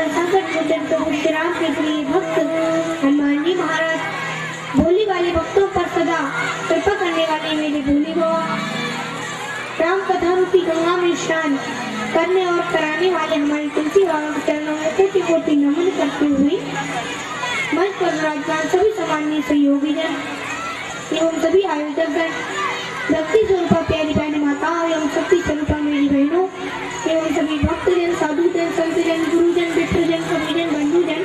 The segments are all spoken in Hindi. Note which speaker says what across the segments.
Speaker 1: संकट मोचन प्रभु श्री राम के प्रिय भक्त हनुमान जी महाराज, भोली वाले भक्तों पर सदा कृपा करने वाले मेरे भोले बाबा, राम कथा रूपी गंगा में स्नान करने और कराने वाले हमारे तुलसी बाबा के चरणों में कोटि कोटि नमन करते हुए मंच पर विराजमान सभी सम्माननीय सहयोगी जन एवं सभी आयोजक गण, भक्ति स्वरूपा प्यारी बहन माताओं एवं शक्ति स्वरूपा मेरी बहनों एवं सभी भक्तजन, साधुजन, संतजन, गुरुजन, मित्रजन, कविजन, बंधुजन,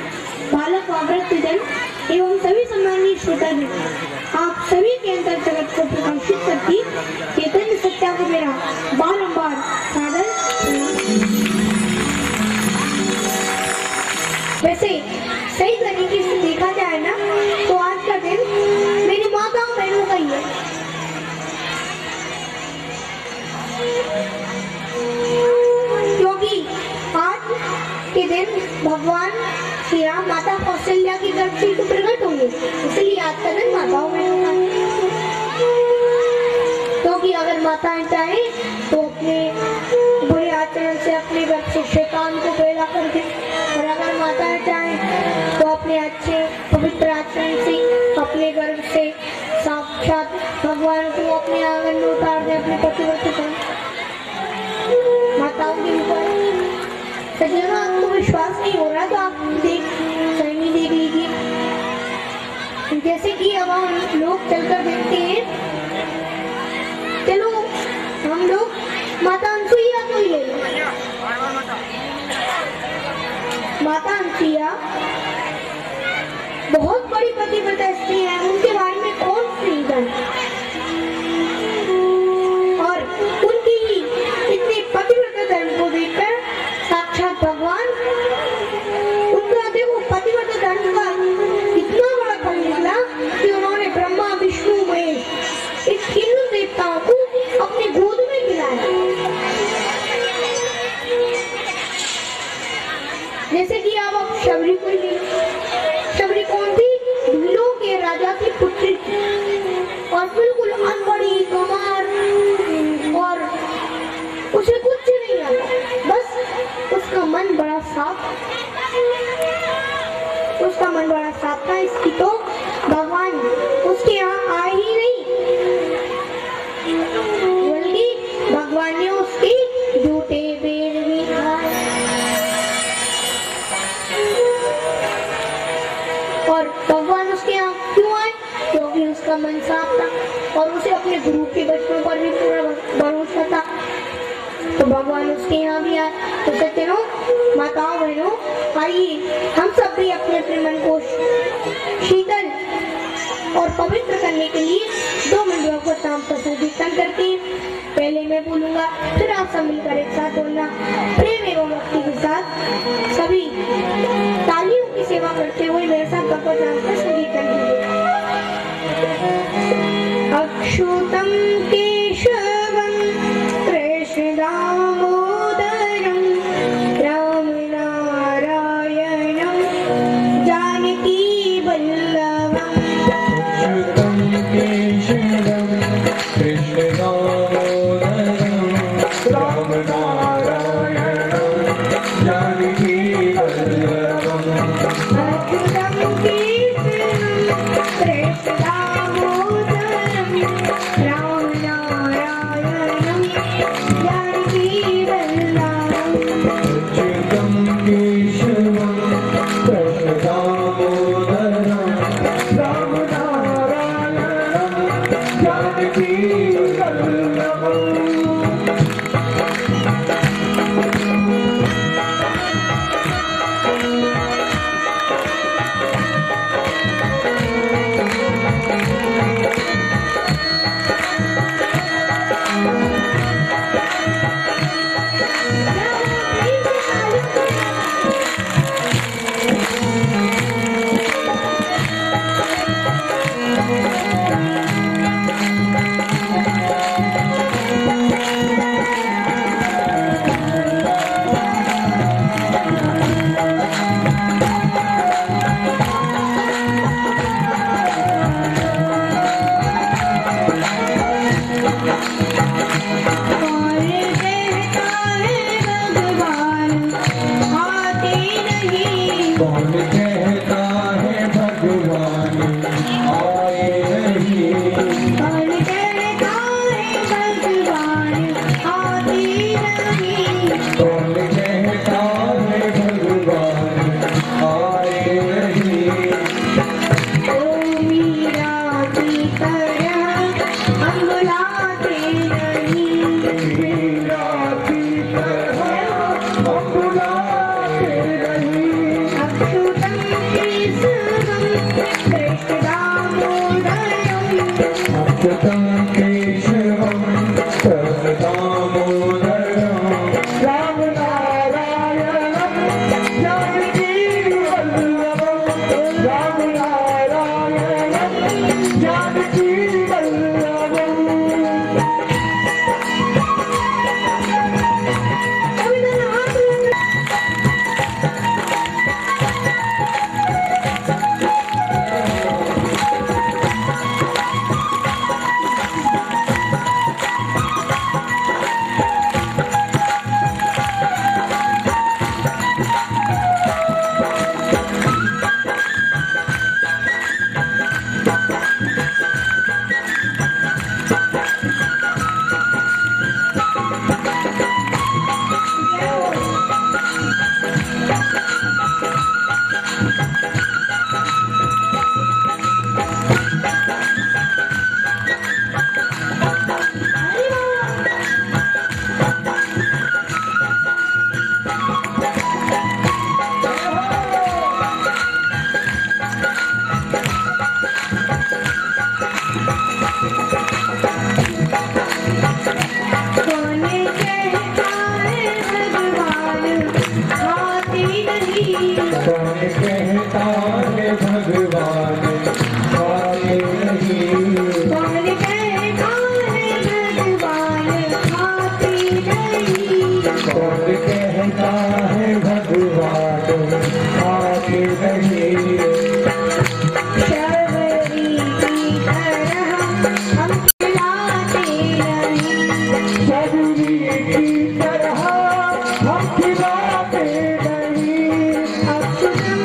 Speaker 1: बालक व वृद्धजन एवं सभी सम्माननीय श्रोताजन, आप सभी के अंतर जगत को प्रकाशित करती चैतन्य सत्या को मेरा बारंबार सादर वैसे सही तरीके से देखा जाए ना तो आज का दिन मेरी माताओं बहनों का ही है। क्योंकि आज के दिन भगवान श्री राम माता कौशल्या की गर्भ से तो प्रकट होंगे, इसलिए आज का दिन माताओं बहनों का है। क्योंकि अगर माताएं चाहे तो अपने बुरे आचरण से अपने गर्भ से शैतान को पैदा कर दे, और अगर माताएं चाहें तो अपने अच्छे पवित्र आचरण से अपने गर्भ से साक्षात भगवान को अपने आंगन में उतार दे, अपने पतिव्रत को। माताओं के ऊपर सज्जनों आपको विश्वास नहीं हो रहा तो आप स्वयं देख लीजिए। जैसे कि अब हम लोग चलकर देखते हैं, चलो हम लोग माता अनसुईया को ही ले लो। माता अनसुईया बहुत बड़ी पतिव्रता स्त्री है, उनके बारे में कौन नहीं जानता। और उनकी इतनी पतिव्रता धर्म को देखकर साक्षात भगवान उनका देखो पतिव्रता धर्म का इतना बड़ा फल निकला कि उन्होंने ब्रह्मा विष्णु महेश इस तीनों देवताओं को अपने गोद में गिराया। जैसे कि आप शबरी को ले लो। शबरी कौन थी? भीलों के राजा की पुत्री थी और बिल्कुल अनपढ़ी कुमार, और उसे कुछ नहीं आता, बस उसका मन बड़ा साफ था। इसकी तो भगवान उसके यहाँ आए ही नहीं, बल्कि भगवान ने उसके झूठे बेर भी खाए। और भगवान उसके यहाँ क्यों आए? क्योंकि उसका मन साफ था और उसे अपने गुरु के बचपन पर भी पूरा भरोसा था, तो भगवान उसके यहाँ भी आए। तो सज्जनों, माताओं बहनों, आइए हम सब भी अपने अपने मन को शीतल और पवित्र करने के लिए 2 मंडलों को शाम पर संकीर्तन करते हैं। पहले मैं बोलूंगा, फिर आप सब मिलकर एक साथ बोलना। प्रेम एवं भक्ति के साथ सभी तालियों की सेवा करते हुए मेरे साथ भगवत नाम का संकीर्तन कीजिए। अक्षुतम केशवम कृष्ण दामोदरम राम नारायणम जानकी वल्लभम। अक्षुतम केशवम कृष्ण दामोदरम राम नारायणम जानकी वल्लभम। अच्युतम केशवम कृष्ण दामोदरम
Speaker 2: कौन कहता है भगवान आए नहीं,
Speaker 1: कौन कहता है भगवान आते नहीं,
Speaker 2: कौन कहता है भगवान आए नहीं।
Speaker 1: ओ मीरा की तरह हम बुलाते नहीं,
Speaker 2: मीरा की तरह हम बुलाते नहीं,
Speaker 1: अच्युतं केशवं कृष्ण दामोदरं,
Speaker 2: अच्युतं केशवं कृष्ण दामोदरं, राम नारायणं जानकी वल्लभं, राम नारायणं जानकी वल्लभं।
Speaker 1: कौन कहता है भगवान आते नहीं,
Speaker 2: कौन कहता है भगवान आए नहीं,
Speaker 1: कौन कहता है भगवान आते नहीं,
Speaker 2: कौन कहता है भगवान आए नहीं।
Speaker 1: शबरी की तरह हम खिलाते नहीं,
Speaker 2: शबरी की तरह हम खिलाते नहीं,
Speaker 1: अच्युतं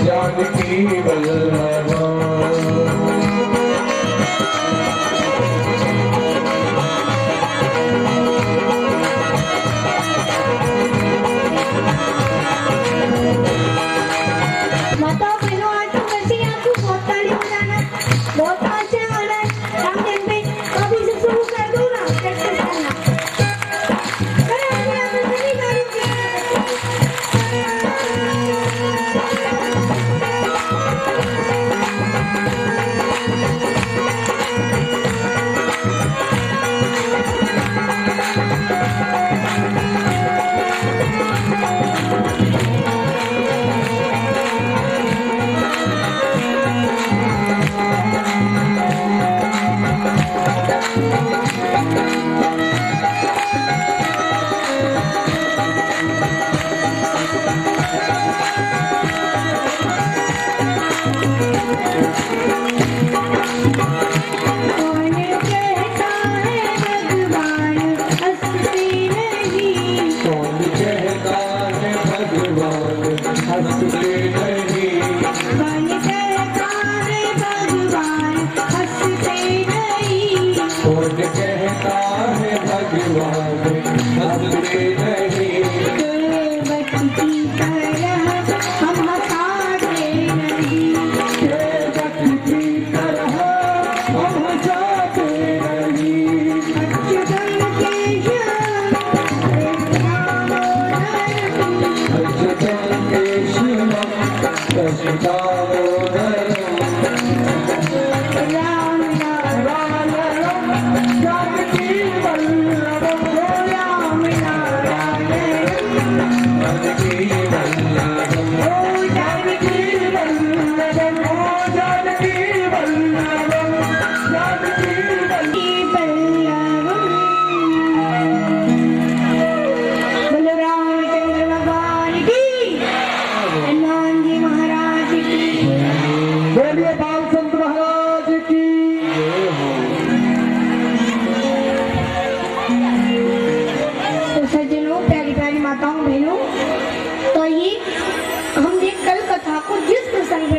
Speaker 2: जानकी वल्लभा
Speaker 1: माताओं बहनों आज तो कैसे आपको बहुत ताली बजाना बहुत अच्छा गाना है राम जन्म पे अभी से शुरू कर दो ना प्रैक्टिस करना अरे अभी आप नहीं करोगे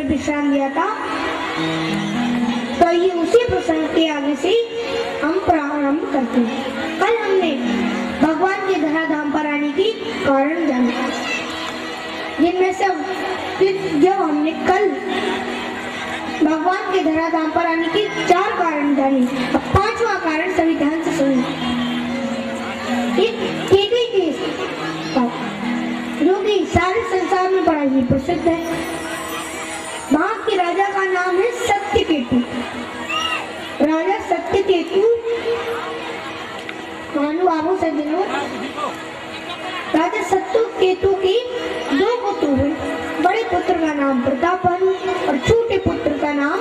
Speaker 1: विश्राम दिया था तो ये उसी प्रसंग के आगे से हम प्रारंभ करते हैं। कल हमने भगवान के धराधाम पर आने की कारण जाना, जिनमें से जब हमने कल भगवान के धराधाम पर आने की 4 कारण जाने, अब 5वां कारण सभी ध्यान से सुनिए। एक देश जो कि सारे संसार में बड़ा ही प्रसिद्ध है, वहां के राजा का नाम है सत्यकेतु। राजा सत्यकेतु महानुभावों सज्जनों, राजा सत्यकेतु के 2 पुत्र हुए। बड़े पुत्र का नाम प्रतापन और छोटे पुत्र का नाम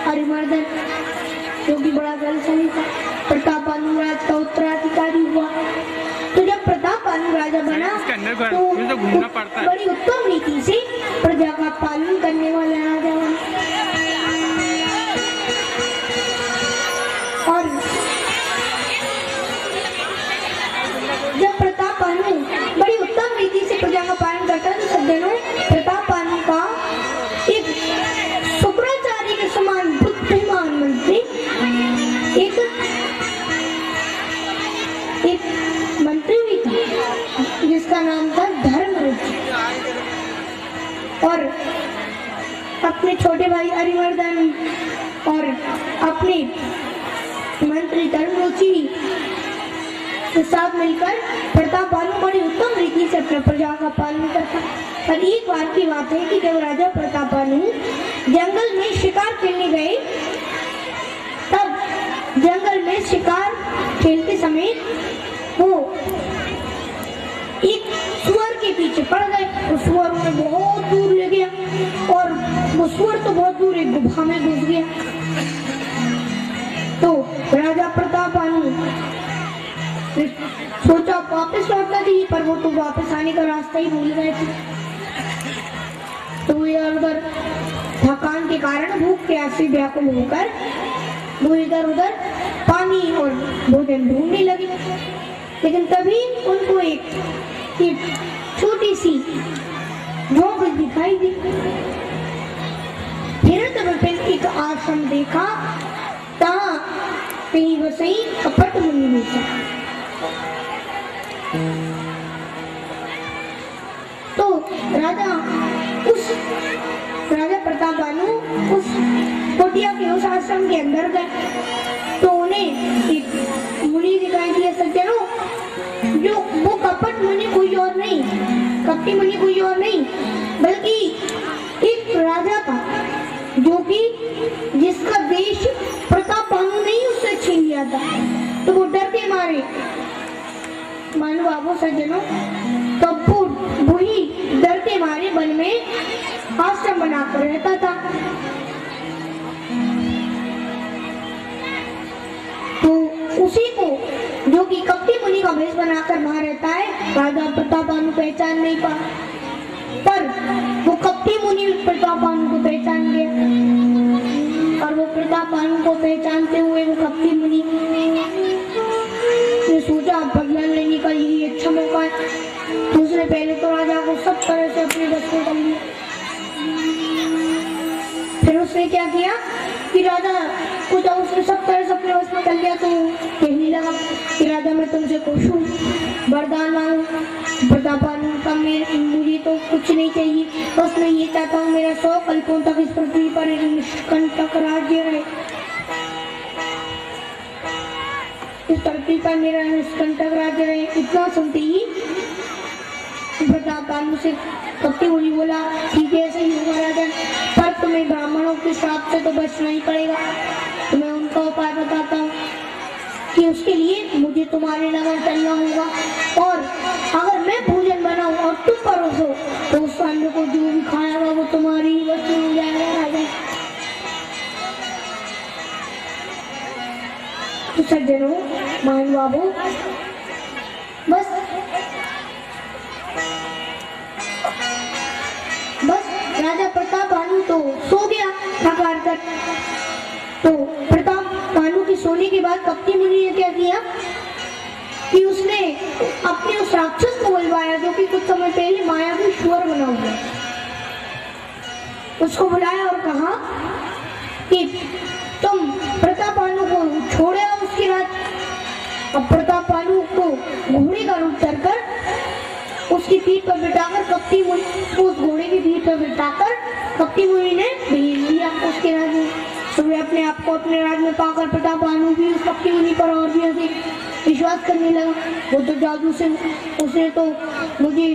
Speaker 1: हरिवर्धन, जो कि बड़ा बलशाली था। प्रतापन राज का उत्तराधिकारी हुआ। तो जब प्रतापन राजा बना तो बड़ी उत्तम रीति से प्रजा का पालन करने वाला राजा बना। और जब प्रतापन बड़ी उत्तम रीति से प्रजा का पालन करता तो सज्जनों, प्रतापन का एक शुक्राचार्य के समान बुद्धिमान मंत्री एक मंत्री भी था, जिसका नाम था धर्मरुचि। और अपने छोटे भाई हरिवर्धन और अपने मंत्री धर्मरुचि के साथ मिलकर प्रतापन बड़ी उत्तम रीति से अपने प्रजा का पालन करता। पर एक बार की बात है कि जब राजा प्रतापन जंगल में शिकार खेलने गए, तब जंगल में शिकार खेलते समय वो एक सुअर के पीछे पड़ गए। वो सुअर उन्हें बहुत दूर ले गया और वो सुअर तो बहुत दूर एक गुफा में घुस गया। तो राजा प्रतापन सोचा वापस लौटना चाहिए, पर वो तो वापस आने का रास्ता ही भूल गए थे। तो इधर उधर थकान के कारण भूख प्यास से व्याकुल होकर वो इधर उधर पानी और भोजन ढूंढने लगे। लेकिन तभी उनको एक छोटी सी झोंपड़ी दिखाई दी। फिर तब एक आश्रम देखा, तहाँ कहीं वसई कपट मुनि बैठा। तो राजा प्रताप बानु उस कुटिया के उस आश्रम के अंदर गए। तो उन्हें एक मुनि दिखाई दिया। सज्जनों, जो वो कपट मुनि कोई और नहीं, कपटी मुनि कोई और नहीं, बल्कि एक राजा था जो कि जिसका देश प्रताप बानु ने ही उससे छीन लिया था। तो वो डर के मारे, मानो बाबू सज्जनों, तब वही डर के मारे वन में आश्रम बनाकर रहता था। तो उसी को, जो कि कपटी मुनि का भेष बनाकर वहां रहता है, राजा प्रताप बानु पहचान नहीं पा, पर वो कपटी मुनि प्रताप बानु को पहचान गया। और वो प्रताप बानु को पहचानते हुए वो कपटी मुनि ने सोचा बदला लेने का यही अच्छा मौका है। तो उसने पहले तो राजा को सब तरह से अपने बस में कर लिया। फिर उसने क्या किया कि राजा को जब उसने सब तरह से अपने बस में कर लिया तो कहने लगा कि राजा, मैं तुमसे खुश हूँ, वरदान मांगू। प्रताप बानु का मुझे तो कुछ नहीं चाहिए, बस मैं ये चाहता हूँ मेरा 100 कल्पों तक इस पृथ्वी पर निष्कंटक राज्य रहे। इस पृथ्वी पर मेरा निष्कंटक राज्य रहे। इतना सुनते ही प्रताप बानु से कपटी मुनि बोला, ठीक है, ऐसे ही होगा राजन, पर तुम्हें ब्राह्मणों के श्राप से तो बचना ही पड़ेगा। तो मैं उनका उपाय बताता हूँ कि उसके लिए मुझे तुम्हारे नगर चलना होगा, और अगर मैं भोजन बनाऊं और तुम परोसो तो उस अन्न को जो भी खाएगा वो तुम्हारी ही वस्तु हो जाएगा राजा। तो सज्जनों, मान बाबू, बस राजा प्रताप बानु तो सो गया थक कर। तो प्रताप बानु के सोने के बाद कपटी मुनि ने क्या किया कि उसने अपने उस राक्षस को बुलवाया, जो कि कुछ समय पहले माया की ईश्वर बना हुआ। उसको बुलाया और कहा कि तुम प्रताप बानु को छोड़े आओ उसकी रात। अब प्रताप बानु को घोड़े का रूप धरकर उसकी पीठ पर बिठाकर कपटी मुनि, उस घोड़े की पीठ पर बिठाकर कपटी मुनि ने भेज दिया उसके राज में। तो वे अपने आप को अपने राज में पाकर प्रताप बानु भी उस कपटी मुनि पर और भी अधिक विश्वास करने लगा। वो तो जादू से, उसने तो मुझे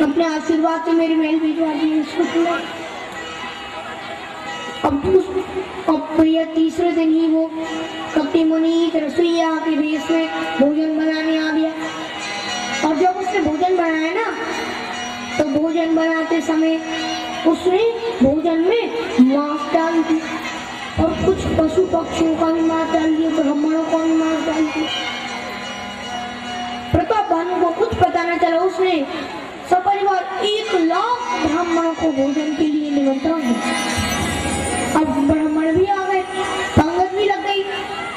Speaker 1: अपने आशीर्वाद से मेरे महल भिजवा दिए। अब यह तीसरे दिन ही वो कपटी मुनि रसोईया के भेष में भोजन बनाने आ गया। और जब उसने भोजन बनाया ना, तो भोजन बनाते समय उसने भोजन में मांस डाल दी और कुछ पशु पक्षियों का भी मांस डाल दिया, ब्राह्मणों का भी मांस डाल दिया। प्रताप बानु को कुछ पता न चला, उसने सपरिवार 1 लाख ब्राह्मणों को भोजन के लिए निमंत्रण दिया। अब ब्राह्मण भी आ गए, पंगत भी लग गई,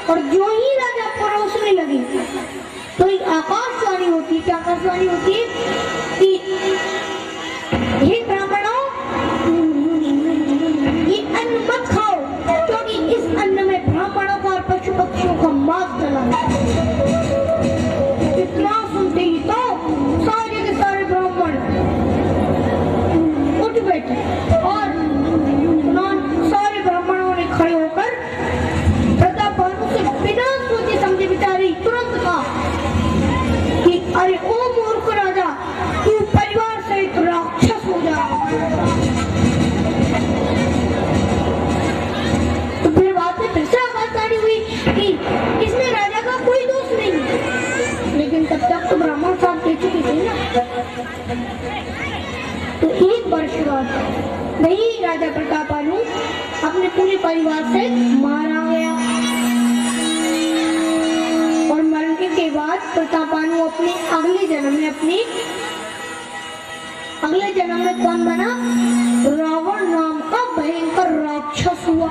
Speaker 1: और जो ही राजा परोसने लगे तो एक आकाशवाणी होती है। क्या आकाशवाणी होती है कि हे ब्राह्मणों, ये अन्न मत खाओ, क्योंकि इस अन्न में ब्राह्मणों का और पशु पक्षियों का मांस डला है। इतना सुनते ही तो सारे के सारे ब्राह्मण उठ बैठे और सारे ब्राह्मणों ने खड़े होकर प्रताप बानु से बिना सोचे समझे बिचारी तुरंत कहा कि अरे ओ मूर्ख राजा, तू परिवार सहित राक्षस हो जा। तो फिर बात में फिर से आवाज़ हुई कि इसमें राजा का कोई दोष नहीं, लेकिन तब तक तो ब्राह्मण साथ दे चुके थे ना। तो 1 वर्ष बाद वही राजा प्रताप बानु अपने पूरे परिवार से मारा गया। और मरने के बाद प्रताप बानु अपने अगले जन्म में कौन बना? रावण नाम का भयंकर राक्षस हुआ।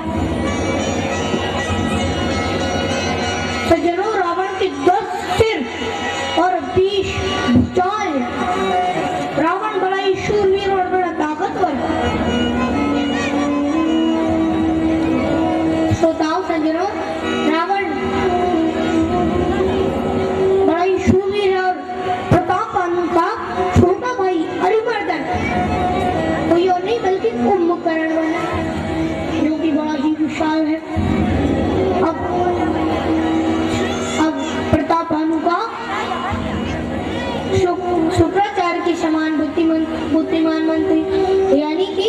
Speaker 1: शुक्राचार्य के समान बुद्धिमान मंत्री यानी कि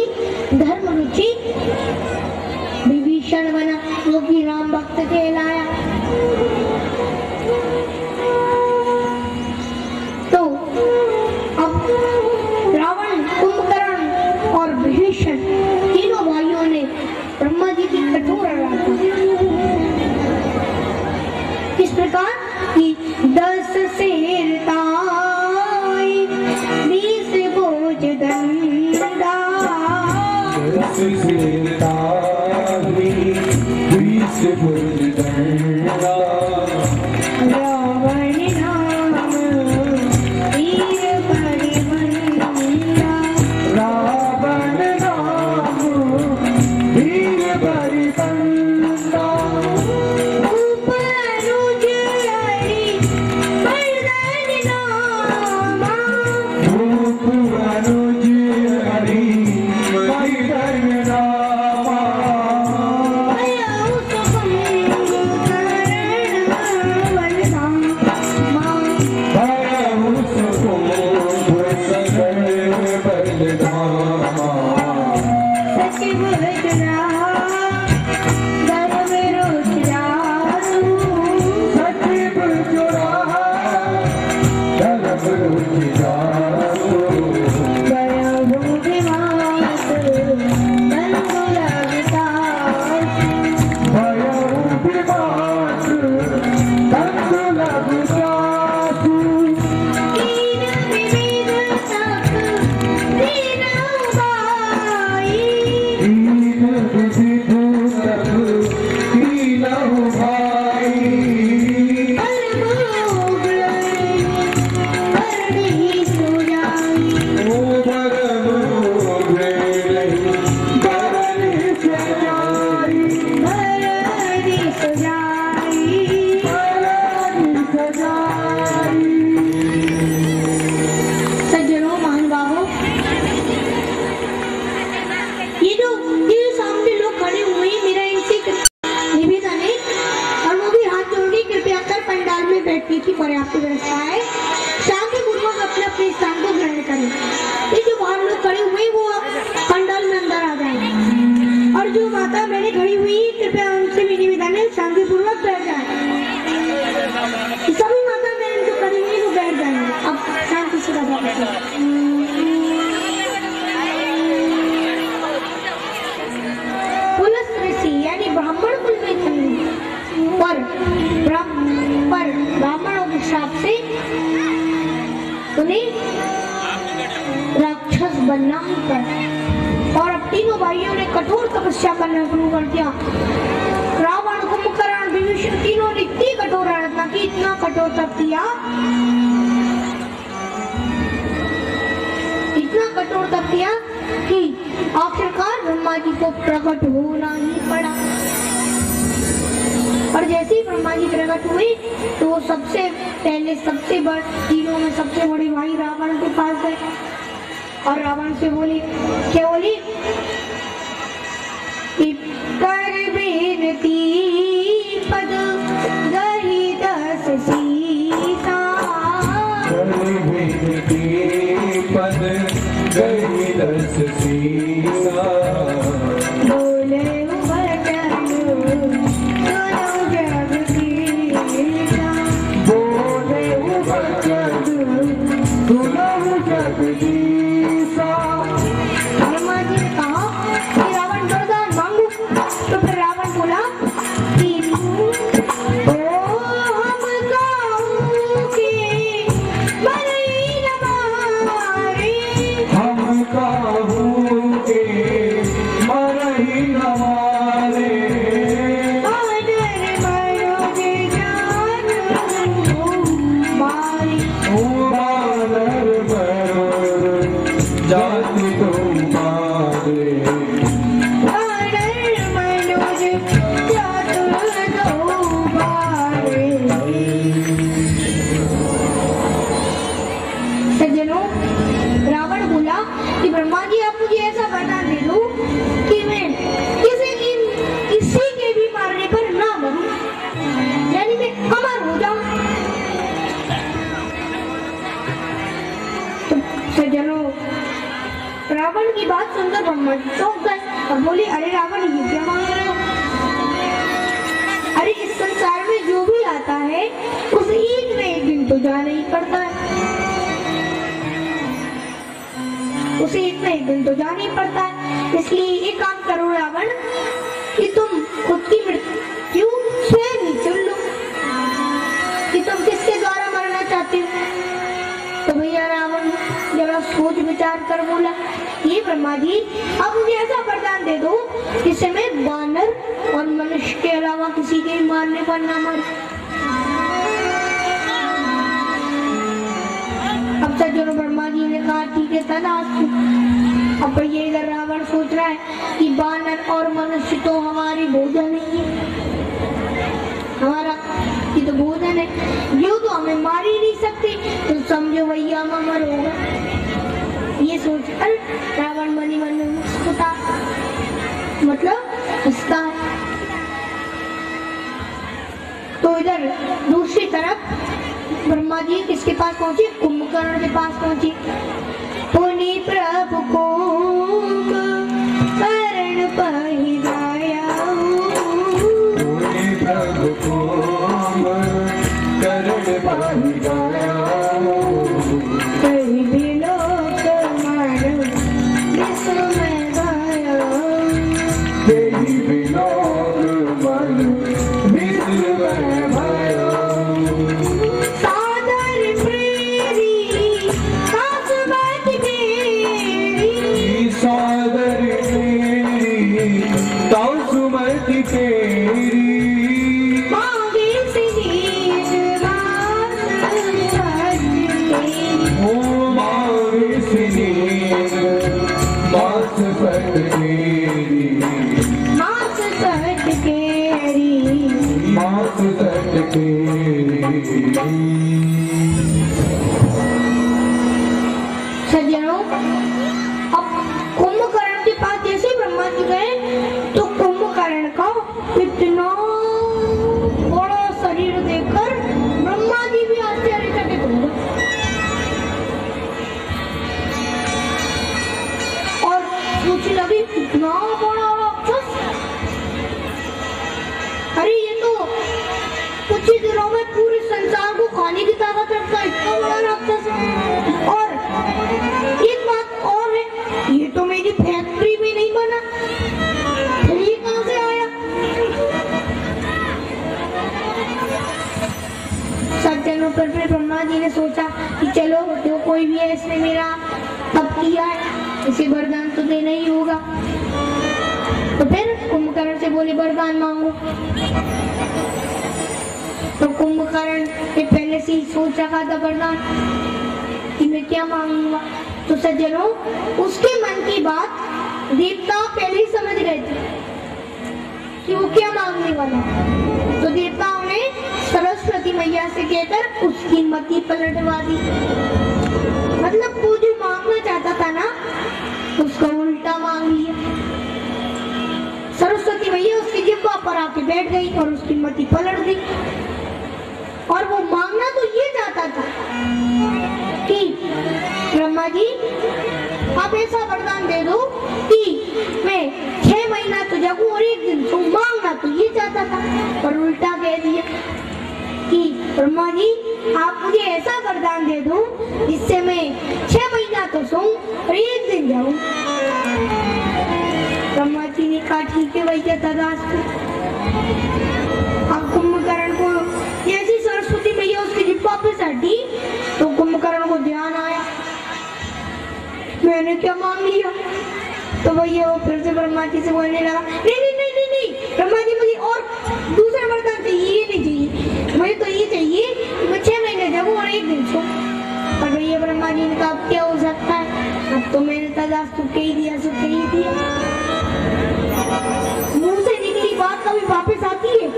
Speaker 1: धर्म रुचि विभीषण बना, जो कि राम भक्त कहलाया। तो अब रावण, कुंभकर्ण और विभीषण तीनों भाइयों ने ब्रह्मा जी की कठोर आराधना इस प्रकार कि 10 शेर ताई 20 बोझ दंडा,
Speaker 2: 10 शेर ताई 20 बोझ दंडा,
Speaker 1: रावण नाम वीर बलवंता,
Speaker 2: रावण नाम वीर बलवंता,
Speaker 1: की पर्याप्त व्यवस्था है। शांतिपूर्वक अपने अपने स्थान को ग्रहण करें। ये जो बाहर लोग खड़े हुए वो पंडाल में अंदर आ जाएं और जो माता बहनें खड़ी हुई कृपया उनसे भी निवेदन है शांतिपूर्वक बैठ जाएं। सभी माता बहन जो खड़ी हुई वो बैठ जाएंगे। अब शांति से कथा करें। यानी ब्राह्मण कुल में जन्मी पर ब्राह्मणों के श्राप से उन्हें राक्षस बनना ही पड़ा और अब तीनों भाइयों ने कठोर तपस्या करना शुरू कर दिया। रावण, कुंभकर्ण, विभीषण तीनों ने इतनी कठोर आराधना की, इतना कठोर तप किया, इतना कठोर तप किया कि आखिरकार ब्रह्मा जी को प्रकट होना ही पड़ा। और जैसे ही ब्रह्मा जी प्रकट हुए तो वो सबसे पहले सबसे बड़े तीनों में सबसे बड़े भाई रावण के पास गए और रावण से बोले, क्या बोली? कर बेनती पद गही 10 सीता,
Speaker 2: पद गई 10 सीता,
Speaker 1: बोले वचन सुनो जगदीशा,
Speaker 2: बोले वचन सुनो जगदीशा।
Speaker 1: ब्रह्मा जी ने कहा कि रावण वरदान मांगू, तो फिर रावण बोला कि की बात सुनकर ब्रह्मा जी चौंक गए और बोले, अरे रावण, ये क्या मांग रहे हो? अरे इस संसार में जो भी आता है उसे एक न एक दिन तो जाना ही पड़ता है, उसे एक न एक दिन तो जाना ही पड़ता है। इसलिए एक काम करो रावण, कि तुम खुद की मृत्यु स्वयं ही चुन लो कि तुम किसके द्वारा मरना चाहते हो। तो भैया रावण जरा सोच विचार कर बोला, ये ब्रह्मा जी, अब मुझे ऐसा वरदान दे दो जिससे मैं वानर और मनुष्य के अलावा किसी के मारने पर ना मर। अब सज्जनों, ब्रह्मा जी ने कहा, ठीक है तथास्तु। अब ये इधर रावण सोच रहा है कि वानर और मनुष्य तो हमारी भोजन नहीं है, हमारा ये तो भोजन है, ये तो हमें मार ही नहीं सकते, तो समझो भैया हम अमर होगा। ये सोच कर रावण मनी मन में मुस्कुरा, मतलब हंसता है। तो इधर दूसरी तरफ ब्रह्मा जी किसके पास पहुंचे? कुंभकर्ण के पास पहुंचे। पुनि प्रभु कुंभकर्ण पहिराया,
Speaker 2: पुनि प्रभु कुंभकर्ण पहिराया,
Speaker 1: कहीं भी लोक मानो विस्मय गाया,
Speaker 2: कहीं भी लोक मानो विस्मय गाया।
Speaker 1: सादर प्रेरी कासुमत केरी,
Speaker 2: सादर मेरी तासुमत तेरी,
Speaker 1: मांगे सिनीर बास सज तेरी,
Speaker 2: ओ मावे सिनीर बास फट तेरी,
Speaker 1: मास सज केरी।
Speaker 2: मास फट तेरी।
Speaker 1: सज्जनों, अब कुंभकर्ण के पास जैसे ब्रह्मा जी गए तो कुंभकर्ण का इतना बड़ा शरीर देखकर ब्रह्मा जी भी आश्चर्यचकित हो गए और सोचने लगे, इतना बड़ा राक्षस, अरे ये तो कुछ ही दिनों में पूरे संसार को खाने की ताकत रखता है, इतना बड़ा राक्षस। और एक बात और है, ये तो मेरी फैक्ट्री में नहीं बना, फिर ये कहां से आया? सज्जनों, पर फिर ब्रह्मा जी ने सोचा कि चलो जो कोई भी है इसने मेरा तप किया है, इसे वरदान तो देना ही होगा। तो फिर कुंभकर्ण से बोले, वरदान मांगो। तो कुंभकर्ण ने पहले से ही सोच रखा था वरदान कि मैं क्या मांगूंगा। तो सज्जनों, उसके मन की बात देवता पहले ही समझ गए थे कि वो क्या मांगने वाला है। तो देवताओं ने सरस्वती मैया से कहकर उसकी मति पलटवा दी, मतलब वो जो मांगना चाहता था ना उसका उल्टा मांग लिया। सरस्वती मैया उसकी जिह्वा पर आके बैठ गई और उसकी मति पलट गई। और वो मांगना तो ये चाहता था कि ब्रह्मा जी, आप ऐसा वरदान दे दो कि मैं 6 महीना तो जगूं और 1 दिन सोऊं। मांगना तो ये चाहता था, पर उल्टा कह दिया कि ब्रह्मा जी, आप मुझे ऐसा वरदान दे दो जिससे मैं 6 महीना तो सोऊं और 1 दिन जाऊं। ब्रह्मा जी ने कहा, ठीक है भैया तथास्तु। अब कुंभकर्ण को जैसी सरस्वती मैया उसकी जिह्वा पे सटी तो कुंभकर्ण को ध्यान आया, मैंने क्या मांग लिया। तो भैया वो फिर से ब्रह्मा जी से बोलने लगा, नहीं नहीं नहीं नहीं नहीं ब्रह्मा जी, मुझे और दूसरा वरदान चाहिए, ये नहीं चाहिए, मुझे तो ये चाहिए कि मैं 6 महीने जगूं और 1 दिन सोऊं। पर भैया ब्रह्मा जी ने कहा, अब क्या हो सकता है, अब तो मैंने तथास्तु कह ही दिया, सो कह ही दिया। मुंह से निकली बात कभी वापस आती है?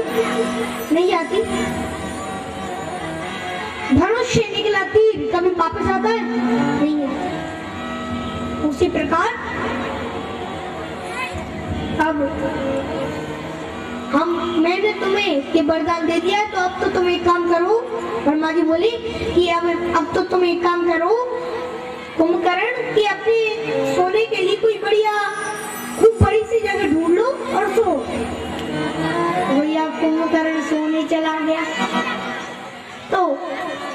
Speaker 1: नहीं आती। धनुष से निकला तीर कभी वापस आता है? नहीं है। उसी प्रकार अब मैंने तुम्हें ये वरदान दे दिया, तो अब तो तुम एक काम करो। ब्रह्मा जी बोले कि अब तो तुम एक काम करो, कुंभकर्ण कि अपने सोने के लिए कोई बढ़िया खूब बड़ी सी जगह ढूंढ लो और सो। भैया कुंभकर्ण सोने चला गया। तो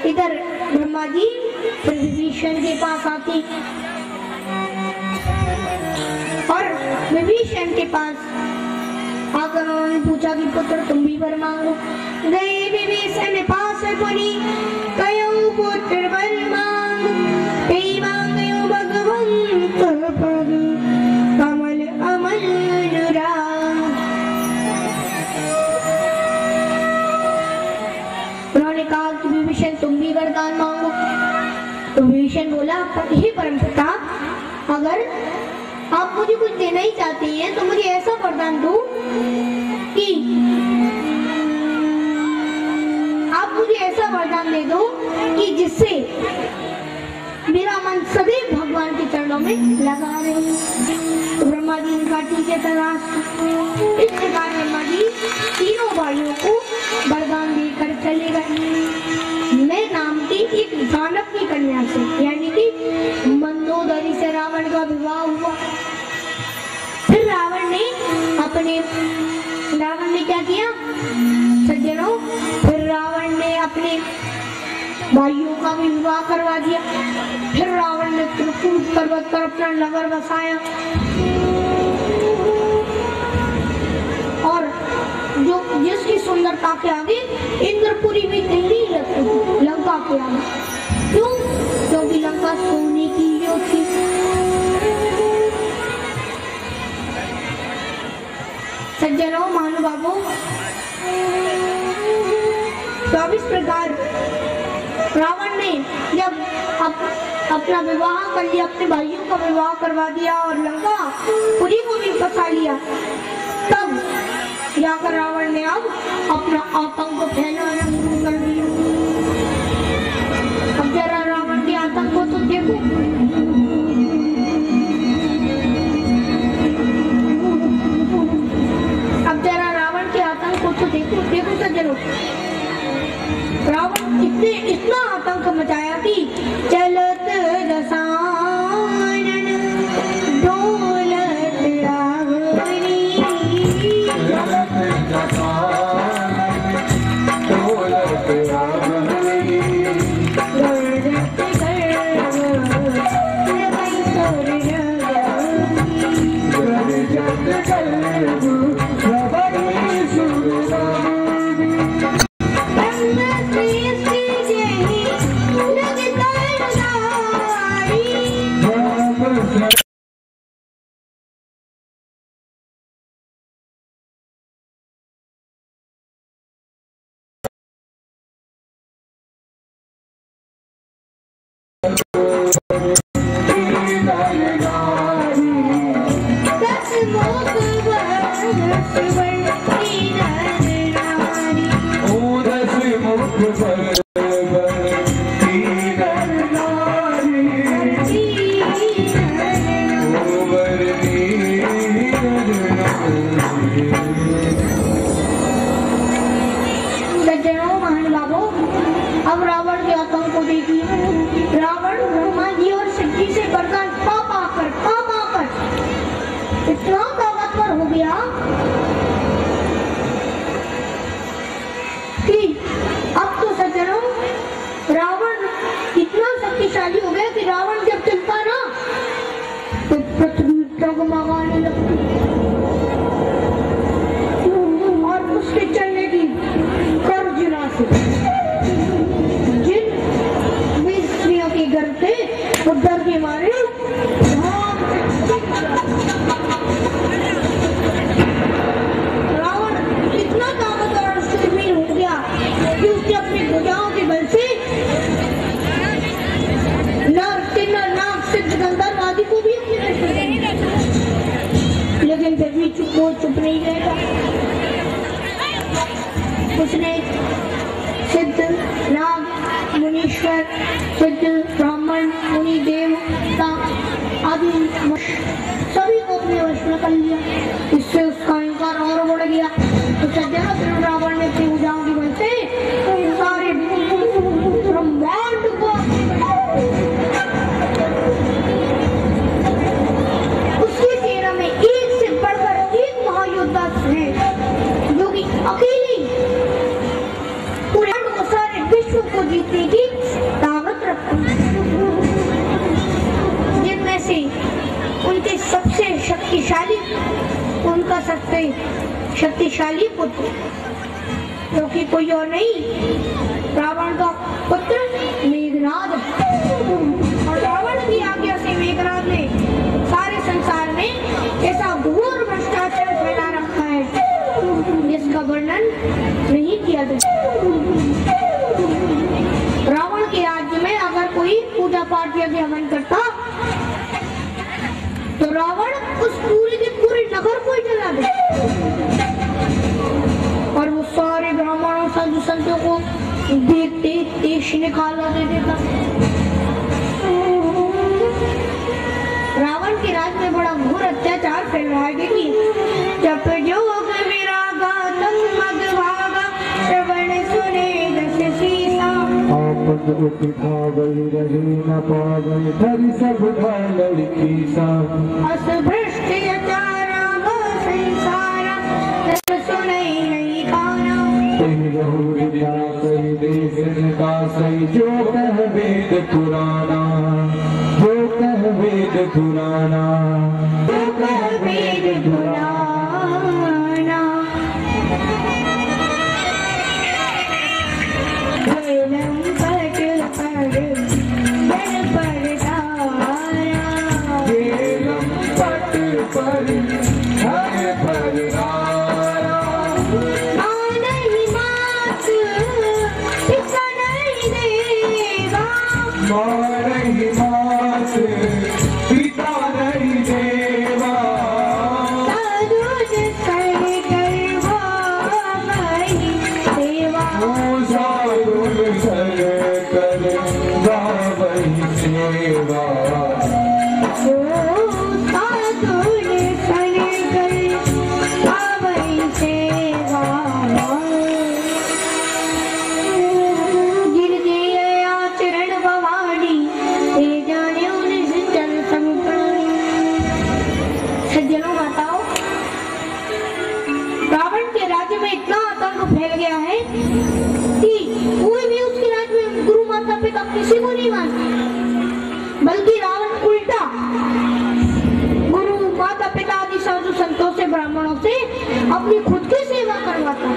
Speaker 1: इधर ब्रह्मा जी विभीषण के पास आते और विभीषण के पास आकर उन्होंने पूछा कि पुत्र तुम भी वर मांगो। गए विभीषण पास पुनी कयो पुत्र वर मांग, ते मांगयो भगवंत पद कमल अमल अनुराग। उन्होंने कहा कि विभीषण तुम भी वरदान मांगो। तो विभीषण बोला हे परमपिता, अगर आप मुझे कुछ देना ही चाहते हैं तो मुझे ऐसा वरदान दो कि आप मुझे ऐसा वरदान दे दो कि जिससे मेरा मन सदैव भगवान के चरणों में लगा रहे। तो ब्रह्मा जी ने कहा ठीक है तराश। इस प्रकार ब्रह्मा जी तीनों भाइयों को वरदान देकर चले गए। मैं नाम की एक दानव की कन्या से, यानी कि मंदोदरी से रावण का विवाह हुआ। फिर रावण ने क्या किया सज्जनों, फिर रावण ने अपने भाइयों का भी विवाह करवा दिया। फिर रावण ने त्रिकूट पर्वत पर अपना नगर बसाया और जो जिसकी सुंदरता के आगे इंद्रपुरी भी नहीं लगती थी, लंका के आगे। क्यों? क्योंकि लंका सोने की जो थी। सज्जनों महानुभावों, तो अब इस प्रकार रावण ने जब अपना विवाह कर लिया, अपने भाइयों का विवाह करवा दिया और लंका पुरी को भी बसा लिया, तब जाकर रावण ने अब अपना आतंक फैलाना शुरू कर दिया। अब जरा रावण के आतंक को तो देखो। अब जरा रावण के आतंक को तो देखो सज्जनों। रावण इतना आतंक मचाया कि चलत रसायन डोलत रावणी, अब रावण के आतंक को देखिए। रावण ब्रह्मा जी और शिव जी से वरदान पा पाकर इतना ताकतवर हो गया कि अब तो सज्जनों रावण इतना शक्तिशाली हो गया कि रावण जब चलता ना तो पृथ्वी डगमगाने लगती और उसके चलने की गर्जना से डर थे वो डर के मारे रावण इतना ताकतवर और शूरवीर हो गया कि उसने अपनी भुजाओं के बल से नर किन्नर नाग सिद्ध गंधर्व आदि को भी अपने वश में कर लिया। लेकिन फिर भी चुप नहीं रहेगा। उसने सिद्ध नाग मुनीश्वर सिद्ध ब्राह्मण मुनि देवता आदि सभी को अपने वश में कर लिया। इससे उसका अहंकार और बढ़ गया। तो सज्जनों रावण ने अपनी भुजाओं की बल से सारे ब्रह्मांड को सबसे शक्तिशाली पुत्र, जो कि कोई और नहीं रावण का पुत्र मेघनाद। और रावण की आज्ञा से मेघनाद ने सारे संसार में ऐसा घोर भ्रष्टाचार फैला रखा है जिसका वर्णन नहीं किया जा सकता। रावण के राज्य में अगर कोई पूजा पाठ या हवन करता तो रावण उस पूरे के पूरे नगर को ही जला दे और वो सारे ब्राह्मणों साधु संतों को देखते देश निकाला दे देता। रावण के राज्य में बड़ा घोर अत्याचार फैल रहा है। देखिए, जब जोग विरागा तंग मगभागा श्रवण सुने दस सीसा,
Speaker 2: आपद उठा गई रही न पा गई धरी सब भाई कीसा,
Speaker 1: अस भ्रष्ट अचारा संसारा तब सुने नहीं खाना,
Speaker 2: सही रहु विद्या सही देश का सही जो कह वेद पुराना, जो कह वेद पुराना, जो कह वेद पुराना।
Speaker 1: किसी को नहीं मानता, बल्कि रावण उल्टा गुरु माता पिता आदि साधु संतों से ब्राह्मणों से अपनी खुद की सेवा करवाता।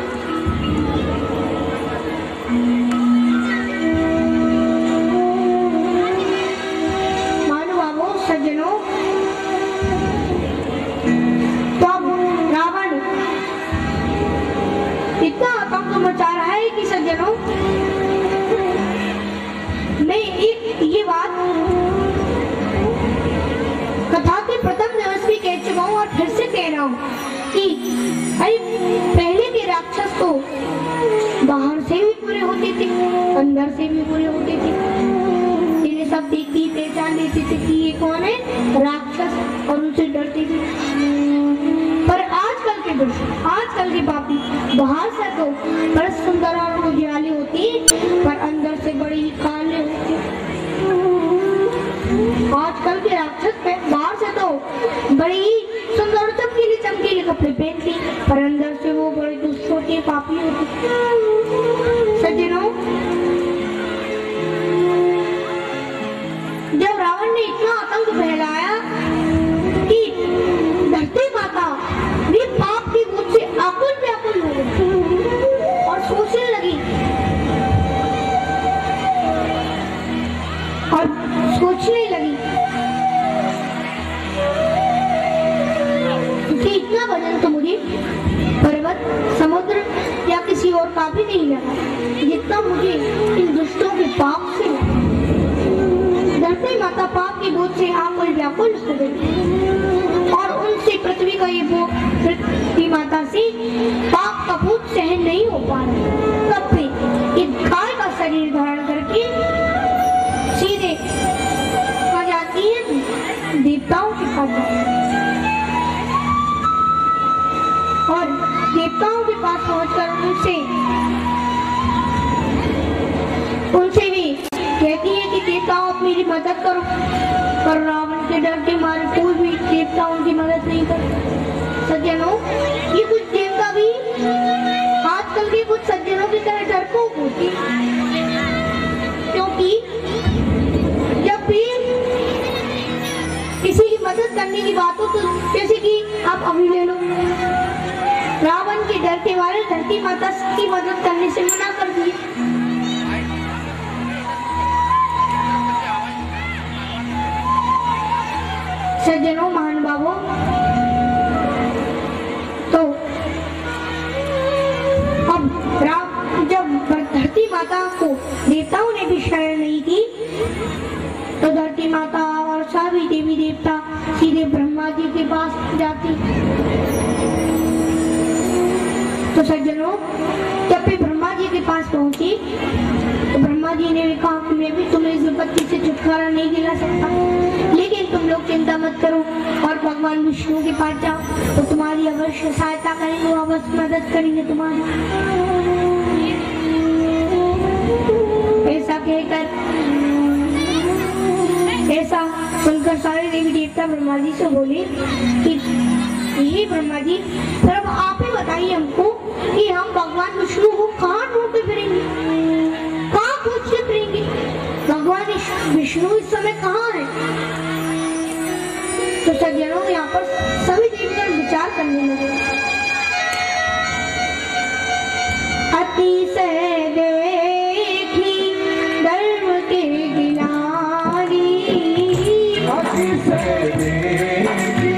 Speaker 1: महानुभावों सज्जनों, तो अब रावण इतना आतंक मचा रहा है कि सज्जनों मैं ये बात कथा के प्रथम दिवस भी कह चुका हूँ और फिर से कह रहा हूँ कि पहले के राक्षस तो बाहर से भी पूरे होते थे, अंदर से भी पूरे होते थे। इन्हें सब देखती पहचान लेते थे कि ये कौन है राक्षस और उनसे डरते थे। पर आजकल के पापी बाहर से तो बड़े सुंदर और उजियाले होती पर अंदर से बड़ी ही काले होती। आजकल के राक्षस बाहर से तो बड़ी ही सुंदर चमकीले कपड़े पहनती पर अंदर से वो बड़े दुष्ट पापी होते। सज्जनों, जब रावण ने इतना आतंक फैलाया कि धरती माता भी पाप की भूत से आकुल व्याकुल हो गई और सोचने लगी कि इतना वजन तो मुझे पर्वत समुद्र या किसी और का भी नहीं लगा जितना मुझे इन दुष्टों के पाप से लगा। धरती माता पाप की बोझ से आकुल व्याकुल हो गई और उनसे पृथ्वी का ये पृथ्वी माता से पाप का बोझ सहन नहीं हो पा रहा। तब भी एक गाय का शरीर धारण करके सीधे आ जाती है देवताओं के पास और देवताओं के पास पहुंचकर उनसे भी कहती है कि देवताओं आप मेरी मदद करो। पर रावण के डर के मारे कोई भी देवता उनकी मदद नहीं करता। सज्जनों, ये कुछ देवता भी आजकल के कुछ सज्जनों की तरह डरपोक होते, क्योंकि जब भी किसी की मदद करने की बात हो तो जैसे कि आप अभी ले लो, माता की मदद करने से मना कर दिया। सज्जनों, महानुभावों, तो अब जब धरती माता को देवताओं ने भी शरण नहीं दी तो धरती माता और सभी देवी देवता सीधे ब्रह्मा जी के पास जाती। तो सज्जनों, जब भी ब्रह्मा जी के पास पहुंची तो ब्रह्मा जी ने भी कहा कि मैं भी तुम्हें इस विपत्ति से छुटकारा नहीं दिला सकता, लेकिन तुम लोग चिंता मत करो और भगवान विष्णु के पास जाओ, तो तुम्हारी अवश्य सहायता करेंगे, वो अवश्य मदद करेंगे तुम्हारी। ऐसा कहकर, ऐसा सुनकर सारे देवी देवता ब्रह्मा जी से बोले कि ये ब्रह्मा जी, फिर अब आप ही बताइए हमको कि हम भगवान विष्णु को कहाँ ढूंढते फिरेंगे, कहाँ खोजते फिरेंगे, भगवान विष्णु इस समय कहाँ है। तो सज्जनों, यहाँ पर सभी देवगण विचार करने लगे। अतिशय देखी धर्म के गिलानी,
Speaker 2: अतिशय देखी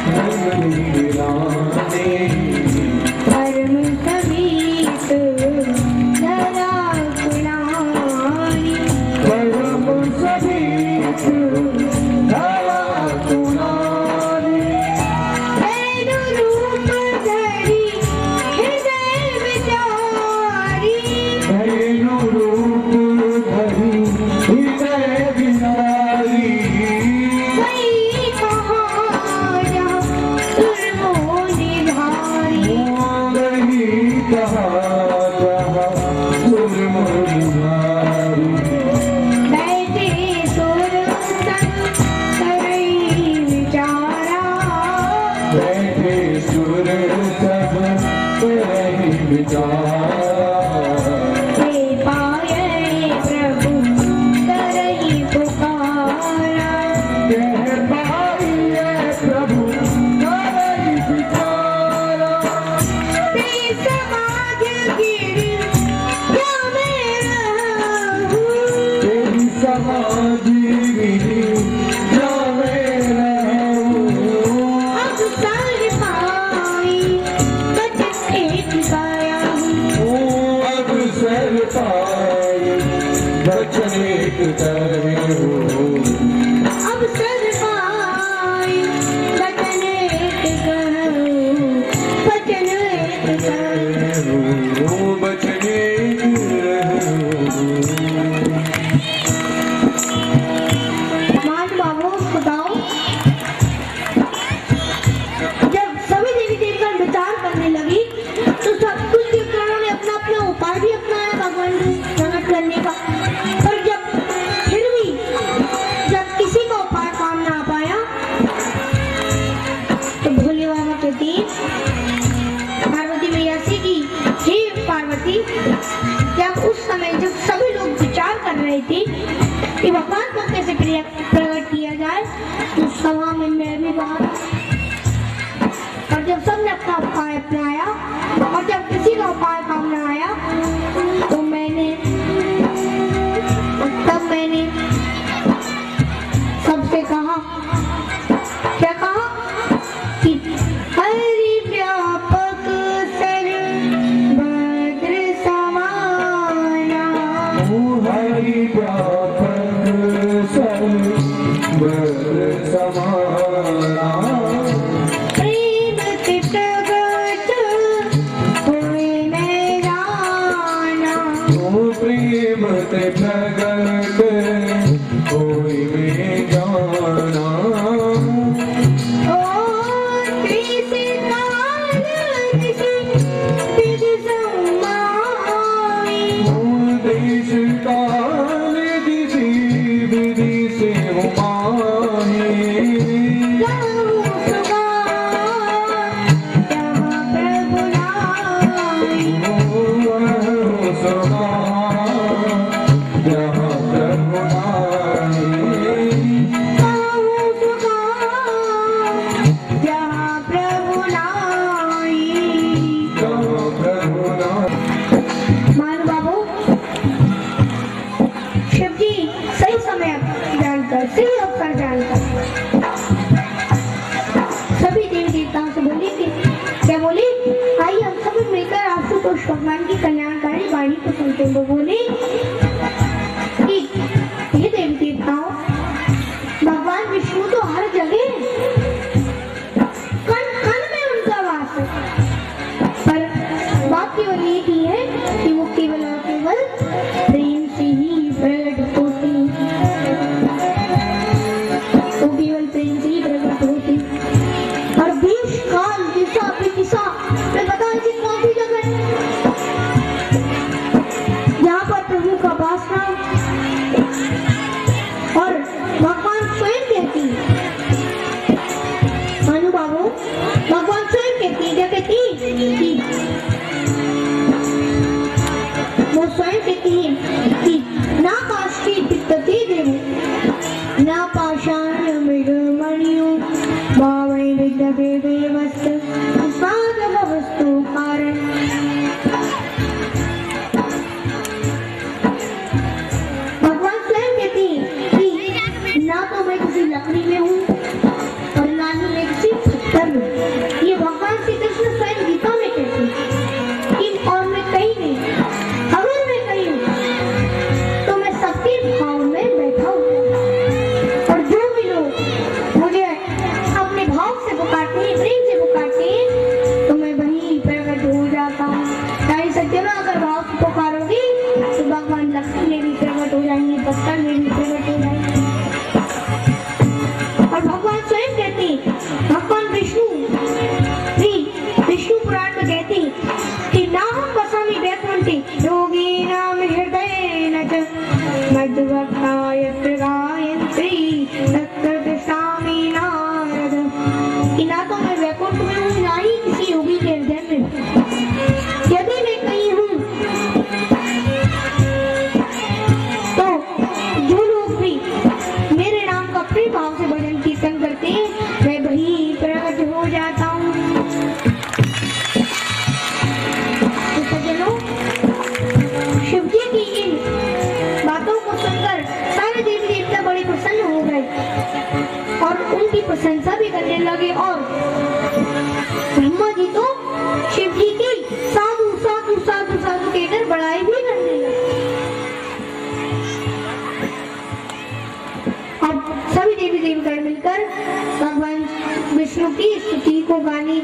Speaker 2: धर्म के गिलानी,
Speaker 1: धर्म समीप धरा कुलानी,
Speaker 2: धर्म समीप धरा कुलानी,
Speaker 1: वैनु रूप धरी हृदय विचारी,
Speaker 2: वैनु रूप धरी हृदय विचारी,
Speaker 1: वही कहाँ जहाँ सुरमो निधारी,
Speaker 2: वही कहाँ जहाँ सुरमो निधारी,
Speaker 1: बैठे सुर संग करई विचारा,
Speaker 2: बैठे सुर सब करहि विचारा,
Speaker 1: हे पाये प्रभु करई पुकारा,
Speaker 2: कह पाइए प्रभु करहि विचारा,
Speaker 1: ते समाज गिर क्या मैं रहूं,
Speaker 2: तेरी समाधि जावे रहूं,
Speaker 1: अब सर पाई बच एक काया हूँ,
Speaker 2: अवसर पाए बचने करे हो,
Speaker 1: अब सर पाई बचने करूं, बचने करूं।
Speaker 2: बचने
Speaker 1: महानुभावों, बताओ, जब सभी देवी देवगण विचार करने लगी तो सब कुछ देवताओं ने अपना अपना उपाय भी अपनाया भगवान को प्रकट करने का, पर फिर भी जब किसी का उपाय काम ना आ पाया तो भोले बाबा कहती पार्वती मैया से कि हे पार्वती, जब उस समय जब सभी लोग विचार कर रहे थे कि भगवान को कैसे प्रकट किया जाए, तो सभा में मैं भी बाहर, और जब सबने अपना उपाय अपनाया और जब किसी का उपाय काम न आया तो तब मैंने सबसे कहा, क्या कहा कि हरि व्यापक सर्वत्र समाना,
Speaker 2: हरि व्यापक सर्वत्र समाना,
Speaker 1: प्रेम से प्रगट हुए मैं जाना,
Speaker 2: प्रेम ते प्रगट होई में जाना,
Speaker 1: और किसी काल किसी विधि समाई,
Speaker 2: देश काल दिशि विधि से हुमाही,
Speaker 1: कहूँ सुगा जहाँ प्रभु लाई,
Speaker 2: सदा जहाँ प्रभु नाई,
Speaker 1: कहूँ जी सही समय जानकर, सही अवसर जानकर सभी देवी देवताओं से बोली कि क्या बोली, आइए हम सब मिलकर आशुतोष भगवान की कल्याणकारी वाणी को सुनते हुए बोले कि हे देवी देवताओं, भगवान विष्णु तो हर जगह कण कण में उनका वास है, पर बात केवल एक ही है कि वो केवल और केवल प्रेम से ही प्रकट होती, वो केवल प्रेम से ही प्रकट होती। और देश काल दिशा विदिशा में बताया कि काफी जगह जहाँ पर प्रभु का वास था और भगवान स्वयं कहती, अनुभावों भगवान स्वयं कहती, क्या कहती कि वो स्वयं कहती है कि ना काष्ठी पित्तते देवो ना पाषाण मृगमणियो भावै विद्यते देवस्य साधव वस्तु कारण। भगवान स्वयं कहती कि ना तो मैं किसी लकड़ी में हूँ और ना ही मैं किसी पत्थर में, ये भगवान श्री कृष्ण स्वयं गीता में कहते हैं कि और मैं कहीं नहीं, अगर मैं कहीं हूँ तो मैं सबके भाव में बैठा हूँ और जो भी लोग मुझे अपने भाव से पुकारते हैं, प्रेम से पुकारते हैं, तो मैं वहीं प्रकट हो जाता हूँ। ताई सत्य में अगर भाव से पुकारोगी तो भगवान लक्ष्मी में भी प्रकट हो जाएंगे, पत्थर में भी प्रकट हो जाएंगे। और भगवान स्वयं कहते, भगवान विष्णु विष्णु पुराण में कहते कि ना हम वसामि वैकुंठे योगिनाम हृदयेन च मद्भक्ताः यत्र गायन्ति तत्र तिष्ठामि नारद, कि ना तो मैं वैकुंठ में हूँ ना ही किसी योगी के हृदय में हूँ, यदि मैं कहीं हूँ तो जो लोग भी मेरे नाम का प्रेम भाव से भजन कीर्तन करते हैं मैं वही प्रकट हो जाता हूँ। तो सज्जनों, शिव जी की इन बातों को सुनकर सारे देवी देवता बड़े प्रसन्न हो गए और उनकी प्रशंसा भी करने लगे और ब्रह्मा जी तो शिव जी की साधु साधु साधु साधु कहकर बड़ाई भी करने लगे। अब सभी देवी देवगण मिलकर भगवान विष्णु की स्तुति को गाने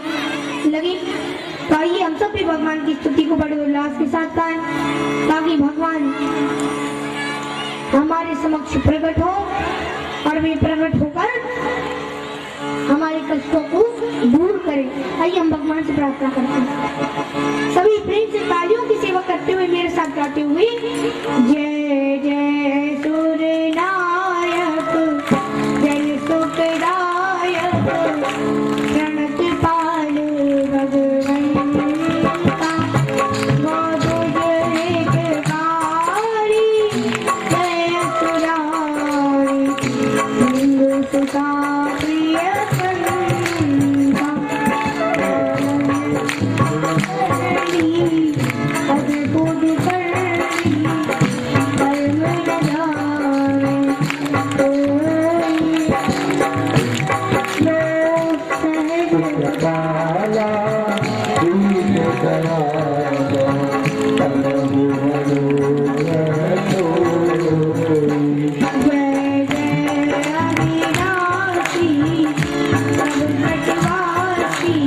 Speaker 1: लगे। तो आइए हम सब भी भगवान की स्तुति को बड़े उल्लास के साथ गाएं ताकि भगवान हमारे समक्ष प्रकट हो और वे प्रकट होकर हमारे कष्टों को दूर करें। आइए हम भगवान से प्रार्थना करते हैं, सभी प्रेम से तालियों की सेवा करते हुए मेरे साथ गाते हुए जय जय सूर्य नायक जय सुखदायक प्रणत पाल भगवंता मधुर हितकारी जय सुरारी हिंदू सुता प्रिय संता अद्भुत करनी कर्म लगाए
Speaker 2: काला दूध कराया तलबु
Speaker 1: जय जय अविनाशी सब घटवासी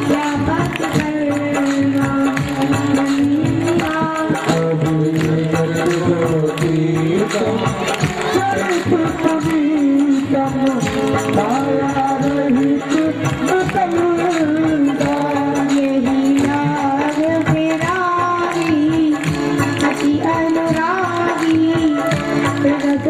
Speaker 1: व्यापक करना बंदा यही राग विरागी अति अनुरागी प्रगट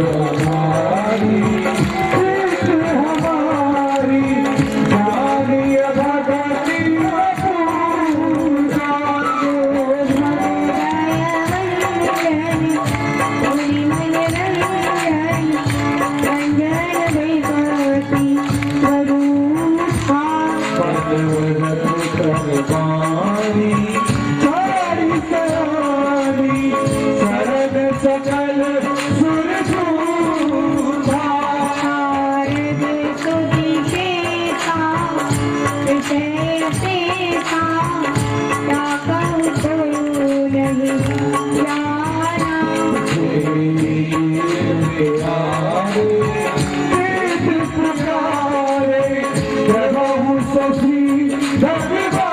Speaker 2: हमारी वेद पुकारे प्रभु सखी दरबारा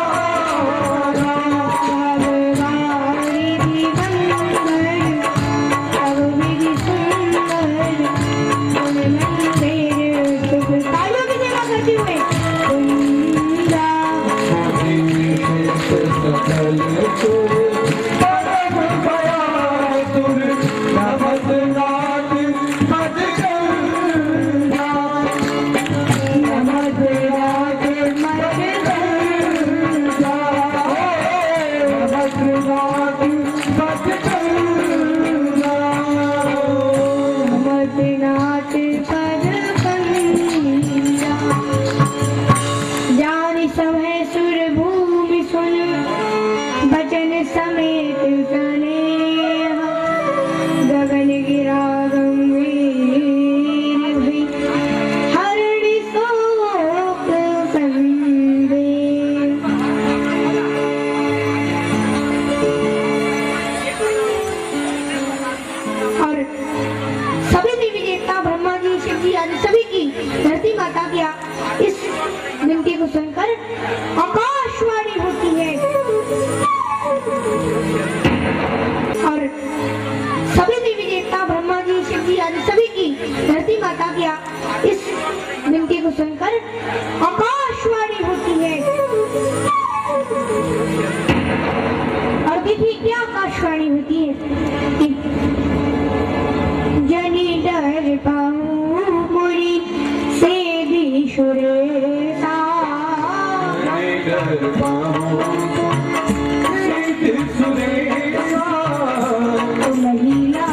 Speaker 1: सुनकर आकाशवाणी होती है और सभी देवी देवता ब्रह्मा जी शिव जी आदि सभी की धरती माता की इस विनती को सुनकर आकाशवाणी होती है। और देखिए क्या आकाशवाणी होती है। जनी डर पाऊं मुरी से भी सुरेसा महिला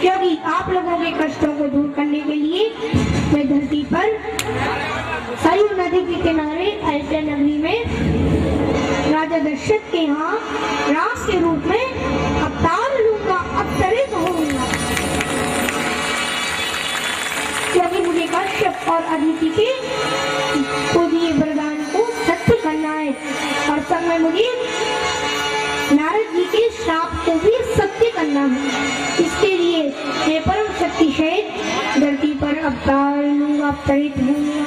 Speaker 1: क्योंकि आप लोगों के कष्टों को दूर करने के लिए मैं धरती पर सरयू नदी के किनारे अयोध्या नगरी में राजा दशरथ के यहाँ राम के रूप में अवतार लूंगा, अवतरित होऊंगा, क्योंकि मुझे कश्यप और अदिति के को दिए वरदान को सत्य करना है और संग में मुझे नारद जी के श्राप को भी सत्य करना है। इसके लिए मैं परम शक्तिशाली धरती पर अवतार लूंगा, अवतरित होऊंगा।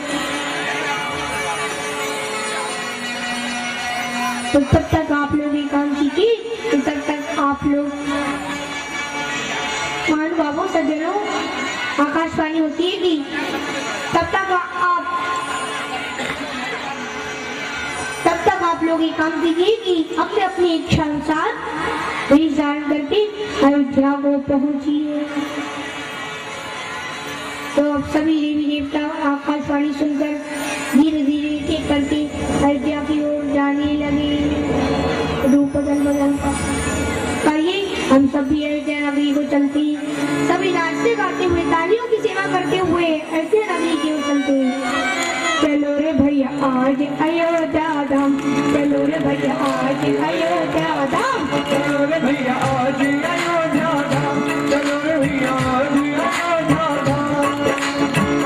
Speaker 1: तो तब तक आप लोग ये काम कीजिए, तो तब तक आप लोग महानुभावों सज्जनों आकाशवाणी होती है कि तब तक आप लोग ये काम कीजिए कि अपने अपनी इच्छा अनुसार वेश धारण करके अयोध्या को पहुंचिए। तो अब सभी देवी देवता आकाशवाणी सुनकर धीरे धीरे एक करके अयोध्या की ओर जाने लगे। रूप बदल बदल कर आइए हम सभी अयोध्या नगरी को चलते, सभी नाचते गाते हुए तालियों की सेवा करते हुए अयोध्या नगरी की ओर चलते। चलो रे भैया आज अयोध्या धाम, चलो रे भैया आज अयोध्या धाम,
Speaker 2: चलो रे भैया आज अयोध्या धाम, चलो रे भैया आज अयोध्या धाम।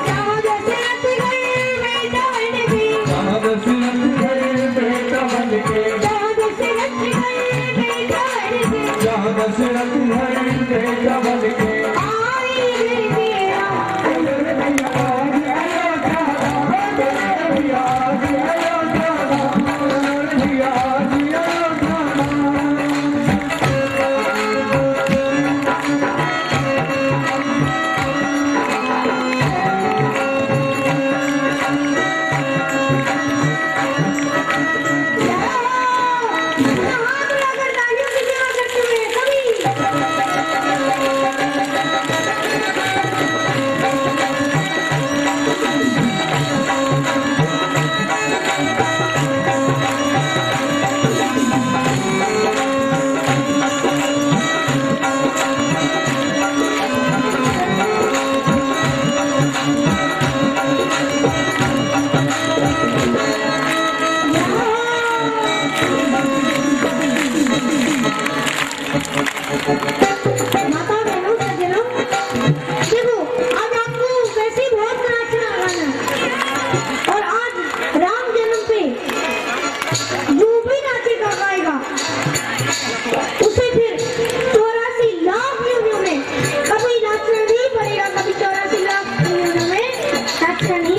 Speaker 1: जहाँ दशरथ गए बेटा बन के,
Speaker 2: जहाँ दशरथ गए बेटा बन के,
Speaker 1: जहाँ दशरथ गए बेटा बन के,
Speaker 2: जहाँ दशरथ गए बेटा बन के,
Speaker 1: आई रे मेरा
Speaker 2: चलो रे भैया
Speaker 1: क्षण